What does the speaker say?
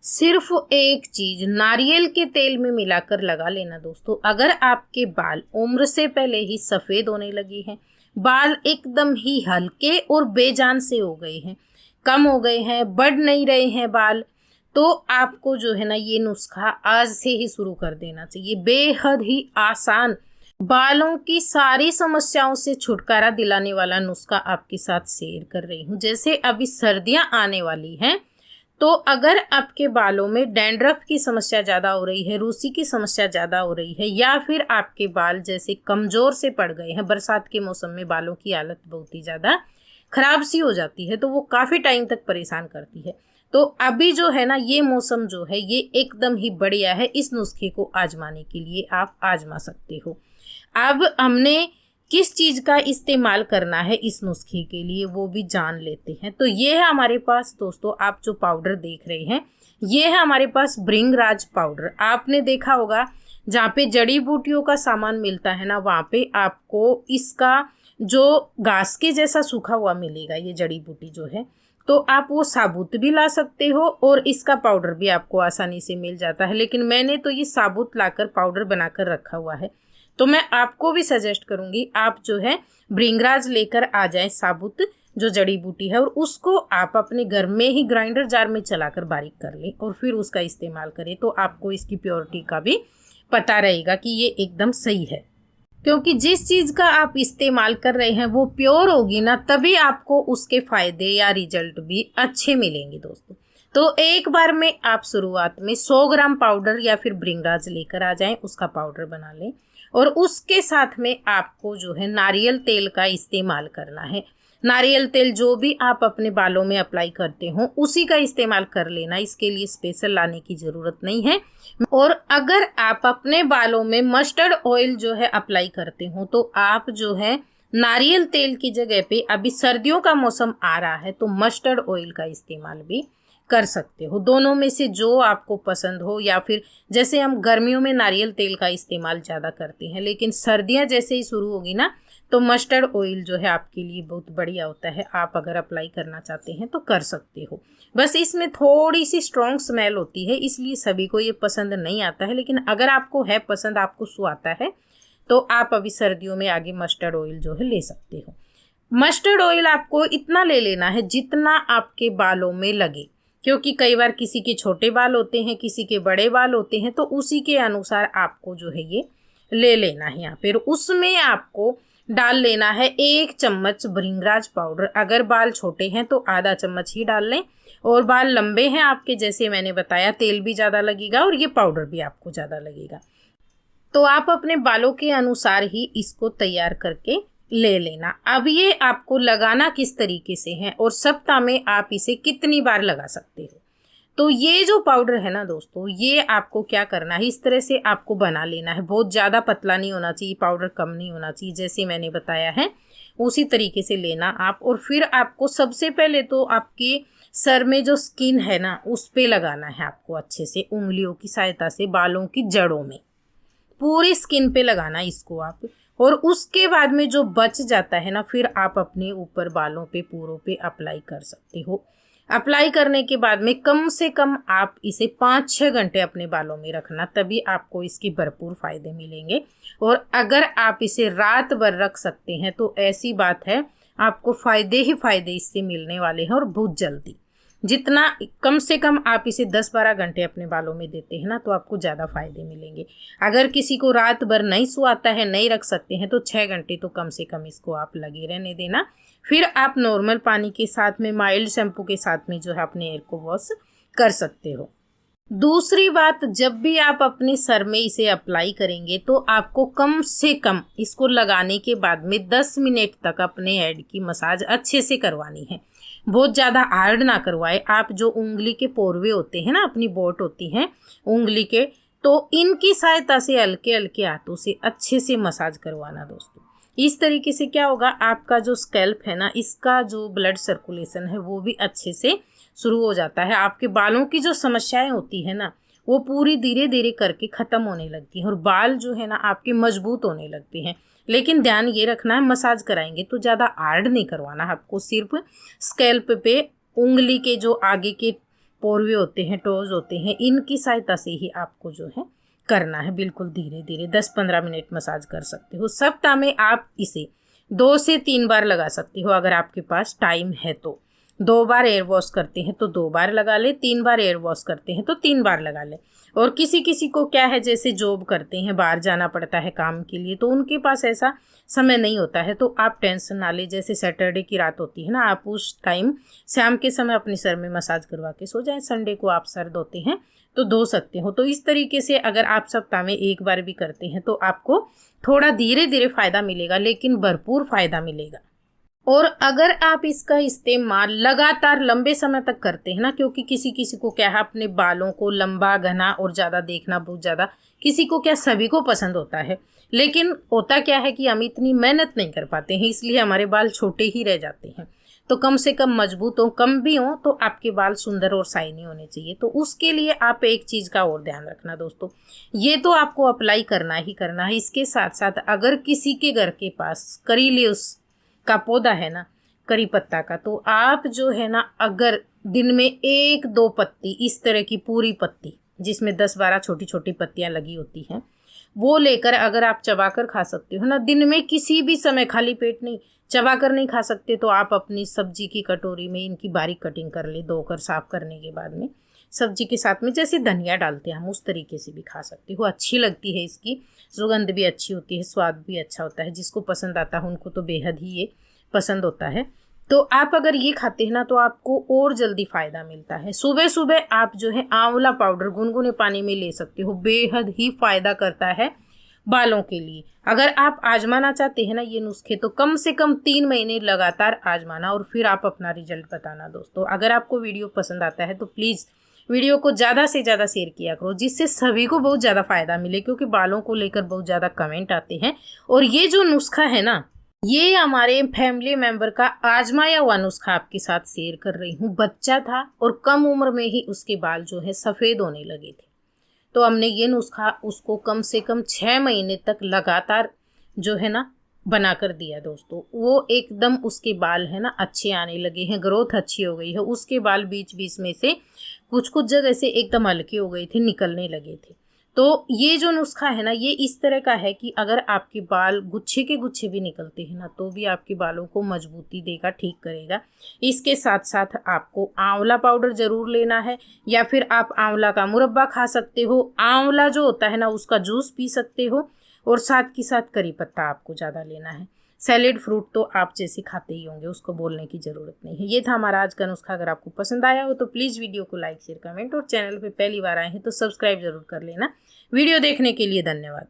सिर्फ एक चीज नारियल के तेल में मिलाकर लगा लेना दोस्तों। अगर आपके बाल उम्र से पहले ही सफेद होने लगे हैं, बाल एकदम ही हल्के और बेजान से हो गए हैं, कम हो गए हैं, बढ़ नहीं रहे हैं बाल, तो आपको जो है ना ये नुस्खा आज से ही शुरू कर देना चाहिए। बेहद ही आसान, बालों की सारी समस्याओं से छुटकारा दिलाने वाला नुस्खा आपके साथ शेयर कर रही हूँ। जैसे अभी सर्दियां आने वाली हैं, तो अगर आपके बालों में डैंड्रफ की समस्या ज़्यादा हो रही है, रूसी की समस्या ज़्यादा हो रही है, या फिर आपके बाल जैसे कमज़ोर से पड़ गए हैं, बरसात के मौसम में बालों की हालत बहुत ही ज़्यादा खराब सी हो जाती है, तो वो काफ़ी टाइम तक परेशान करती है, तो अभी जो है ना ये मौसम जो है ये एकदम ही बढ़िया है। इस नुस्खे को आजमाने के लिए आप आजमा सकते हो। अब हमने किस चीज़ का इस्तेमाल करना है इस नुस्खे के लिए वो भी जान लेते हैं। तो ये है हमारे पास दोस्तों, आप जो पाउडर देख रहे हैं ये है हमारे पास भृंगराज पाउडर। आपने देखा होगा जहाँ पे जड़ी बूटियों का सामान मिलता है ना, वहाँ पे आपको इसका जो घास के जैसा सूखा हुआ मिलेगा, ये जड़ी बूटी जो है, तो आप वो साबुत भी ला सकते हो और इसका पाउडर भी आपको आसानी से मिल जाता है। लेकिन मैंने तो ये साबुत लाकर पाउडर बनाकर रखा हुआ है, तो मैं आपको भी सजेस्ट करूंगी आप जो है भृंगराज लेकर आ जाएं, साबुत जो जड़ी बूटी है, और उसको आप अपने घर में ही ग्राइंडर जार में चलाकर बारीक कर लें और फिर उसका इस्तेमाल करें। तो आपको इसकी प्योरिटी का भी पता रहेगा कि ये एकदम सही है, क्योंकि जिस चीज़ का आप इस्तेमाल कर रहे हैं वो प्योर होगी ना, तभी आपको उसके फायदे या रिजल्ट भी अच्छे मिलेंगे दोस्तों। तो एक बार में आप शुरुआत में 100 ग्राम पाउडर या फिर भृंगराज लेकर आ जाएं, उसका पाउडर बना लें, और उसके साथ में आपको जो है नारियल तेल का इस्तेमाल करना है। नारियल तेल जो भी आप अपने बालों में अप्लाई करते हो उसी का इस्तेमाल कर लेना, इसके लिए स्पेशल लाने की ज़रूरत नहीं है। और अगर आप अपने बालों में मस्टर्ड ऑयल जो है अप्लाई करते हो, तो आप जो है नारियल तेल की जगह पे, अभी सर्दियों का मौसम आ रहा है तो मस्टर्ड ऑयल का इस्तेमाल भी कर सकते हो। दोनों में से जो आपको पसंद हो, या फिर जैसे हम गर्मियों में नारियल तेल का इस्तेमाल ज़्यादा करते हैं, लेकिन सर्दियां जैसे ही शुरू होगी ना, तो मस्टर्ड ऑयल जो है आपके लिए बहुत बढ़िया होता है। आप अगर अप्लाई करना चाहते हैं तो कर सकते हो। बस इसमें थोड़ी सी स्ट्रॉन्ग स्मेल होती है, इसलिए सभी को ये पसंद नहीं आता है, लेकिन अगर आपको है पसंद, आपको सुहाता है, तो आप अभी सर्दियों में आगे मस्टर्ड ऑयल जो है ले सकते हो। मस्टर्ड ऑयल आपको इतना ले लेना है जितना आपके बालों में लगे, क्योंकि कई बार किसी के छोटे बाल होते हैं, किसी के बड़े बाल होते हैं, तो उसी के अनुसार आपको जो है ये ले लेना है। यहाँ पर उसमें आपको डाल लेना है 1 चम्मच भृंगराज पाउडर। अगर बाल छोटे हैं तो आधा चम्मच ही डाल लें, और बाल लंबे हैं आपके, जैसे मैंने बताया, तेल भी ज़्यादा लगेगा और ये पाउडर भी आपको ज़्यादा लगेगा, तो आप अपने बालों के अनुसार ही इसको तैयार करके ले लेना। अब ये आपको लगाना किस तरीके से है और सप्ताह में आप इसे कितनी बार लगा सकते हो। तो ये जो पाउडर है ना दोस्तों, ये आपको क्या करना है, इस तरह से आपको बना लेना है। बहुत ज़्यादा पतला नहीं होना चाहिए, पाउडर कम नहीं होना चाहिए, जैसे मैंने बताया है उसी तरीके से लेना आप। और फिर आपको सबसे पहले तो आपके सर में जो स्किन है ना उस पे लगाना है आपको अच्छे से, उंगलियों की सहायता से बालों की जड़ों में, पूरी स्किन पे लगाना इसको आप। और उसके बाद में जो बच जाता है ना, फिर आप अपने ऊपर बालों पे पूरों पे अप्लाई कर सकते हो। अप्लाई करने के बाद में कम से कम आप इसे 5-6 घंटे अपने बालों में रखना, तभी आपको इसके भरपूर फायदे मिलेंगे। और अगर आप इसे रात भर रख सकते हैं तो ऐसी बात है, आपको फायदे ही फायदे इससे मिलने वाले हैं, और बहुत जल्दी। जितना कम से कम आप इसे 10-12 घंटे अपने बालों में देते हैं ना, तो आपको ज़्यादा फायदे मिलेंगे। अगर किसी को रात भर नहीं सुहाता है, नहीं रख सकते हैं, तो 6 घंटे तो कम से कम इसको आप लगे रहने देना। फिर आप नॉर्मल पानी के साथ में, माइल्ड शैम्पू के साथ में जो है अपने हेयर को वॉश कर सकते हो। दूसरी बात, जब भी आप अपने सर में इसे अप्लाई करेंगे तो आपको कम से कम इसको लगाने के बाद में 10 मिनट तक अपने हेड की मसाज अच्छे से करवानी है। बहुत ज़्यादा हार्ड ना करवाए आप। जो उंगली के पोरवे होते हैं ना, अपनी बोट होती हैं उंगली के, तो इनकी सहायता से हल्के हल्के हाथों से अच्छे से मसाज करवाना दोस्तों। इस तरीके से क्या होगा, आपका जो स्कैल्प है ना, इसका जो ब्लड सर्कुलेशन है वो भी अच्छे से शुरू हो जाता है। आपके बालों की जो समस्याएं होती है ना, वो पूरी धीरे धीरे करके ख़त्म होने लगती हैं, और बाल जो है ना आपके मजबूत होने लगते हैं। लेकिन ध्यान ये रखना है, मसाज कराएंगे तो ज़्यादा हार्ड नहीं करवाना, आपको सिर्फ स्कैल्प पे उंगली के जो आगे के पोरवे होते हैं, टोज होते हैं, इनकी सहायता से ही आपको जो है करना है। बिल्कुल धीरे धीरे 10-15 मिनट मसाज कर सकते हो। सप्ताह में आप इसे 2 से 3 बार लगा सकते हो अगर आपके पास टाइम है तो। 2 बार एयर वॉश करते हैं तो 2 बार लगा ले, 3 बार एयर वॉश करते हैं तो 3 बार लगा ले। और किसी किसी को क्या है, जैसे जॉब करते हैं, बाहर जाना पड़ता है काम के लिए, तो उनके पास ऐसा समय नहीं होता है, तो आप टेंशन ना ले। जैसे सैटरडे की रात होती है ना, आप उस टाइम शाम के समय अपने सर में मसाज करवा के सो जाएं। संडे को आप सर धोते हैं तो धो सकते हो। तो इस तरीके से अगर आप सप्ताह में 1 बार भी करते हैं तो आपको थोड़ा धीरे धीरे फ़ायदा मिलेगा, लेकिन भरपूर फ़ायदा मिलेगा। और अगर आप इसका इस्तेमाल लगातार लंबे समय तक करते हैं ना, क्योंकि किसी किसी को क्या है, अपने बालों को लंबा, घना और ज़्यादा देखना बहुत ज़्यादा, किसी को क्या, सभी को पसंद होता है। लेकिन होता क्या है कि हम इतनी मेहनत नहीं कर पाते हैं, इसलिए हमारे बाल छोटे ही रह जाते हैं। तो कम से कम मजबूत हो, कम भी हो, तो आपके बाल सुंदर और शाइनी होने चाहिए। तो उसके लिए आप एक चीज़ का और ध्यान रखना दोस्तों, ये तो आपको अप्लाई करना ही करना है। इसके साथ साथ अगर किसी के घर के पास करी लीव्स का पौधा है ना, करी पत्ता का, तो आप जो है ना, अगर दिन में 1-2 पत्ती इस तरह की पूरी पत्ती, जिसमें 10-12 छोटी छोटी पत्तियां लगी होती हैं, वो लेकर अगर आप चबाकर खा सकते हो ना, दिन में किसी भी समय, खाली पेट नहीं, चबाकर नहीं खा सकते तो आप अपनी सब्जी की कटोरी में इनकी बारीक कटिंग कर ले, धोकर साफ करने के बाद में सब्जी के साथ में जैसे धनिया डालते हैं हम, उस तरीके से भी खा सकते हो। अच्छी लगती है, इसकी सुगंध भी अच्छी होती है, स्वाद भी अच्छा होता है। जिसको पसंद आता है उनको तो बेहद ही ये पसंद होता है। तो आप अगर ये खाते हैं ना, तो आपको और जल्दी फ़ायदा मिलता है। सुबह सुबह आप जो है आंवला पाउडर गुनगुने पानी में ले सकते हो, बेहद ही फ़ायदा करता है बालों के लिए। अगर आप आजमाना चाहते हैं ना ये नुस्खे, तो कम से कम 3 महीने लगातार आजमाना और फिर आप अपना रिजल्ट बताना दोस्तों। अगर आपको वीडियो पसंद आता है तो प्लीज़ वीडियो को ज़्यादा से ज़्यादा शेयर किया करो, जिससे सभी को बहुत ज़्यादा फ़ायदा मिले, क्योंकि बालों को लेकर बहुत ज़्यादा कमेंट आते हैं। और ये जो नुस्खा है ना, ये हमारे फैमिली मेंबर का आजमाया हुआ नुस्खा आपके साथ शेयर कर रही हूँ। बच्चा था और कम उम्र में ही उसके बाल जो है सफ़ेद होने लगे थे, तो हमने ये नुस्खा उसको कम से कम 6 महीने तक लगातार जो है ना बना कर दिया दोस्तों। वो एकदम उसके बाल है ना अच्छे आने लगे हैं, ग्रोथ अच्छी हो गई है। उसके बाल बीच बीच में से कुछ कुछ जगह से एकदम हल्के हो गए थे, निकलने लगे थे। तो ये जो नुस्खा है ना, ये इस तरह का है कि अगर आपके बाल गुच्छे के गुच्छे भी निकलते हैं ना, तो भी आपके बालों को मजबूती देगा, ठीक करेगा। इसके साथ साथ आपको आंवला पाउडर ज़रूर लेना है, या फिर आप आंवला का मुरब्बा खा सकते हो। आंवला जो होता है ना, उसका जूस पी सकते हो। और साथ के साथ करी पत्ता आपको ज़्यादा लेना है। सैलेड फ्रूट तो आप जैसे खाते ही होंगे, उसको बोलने की ज़रूरत नहीं है। ये था हमारा आज का नुस्खा। अगर आपको पसंद आया हो तो प्लीज़ वीडियो को लाइक, शेयर, कमेंट, और चैनल पे पहली बार आए हैं तो सब्सक्राइब जरूर कर लेना। वीडियो देखने के लिए धन्यवाद।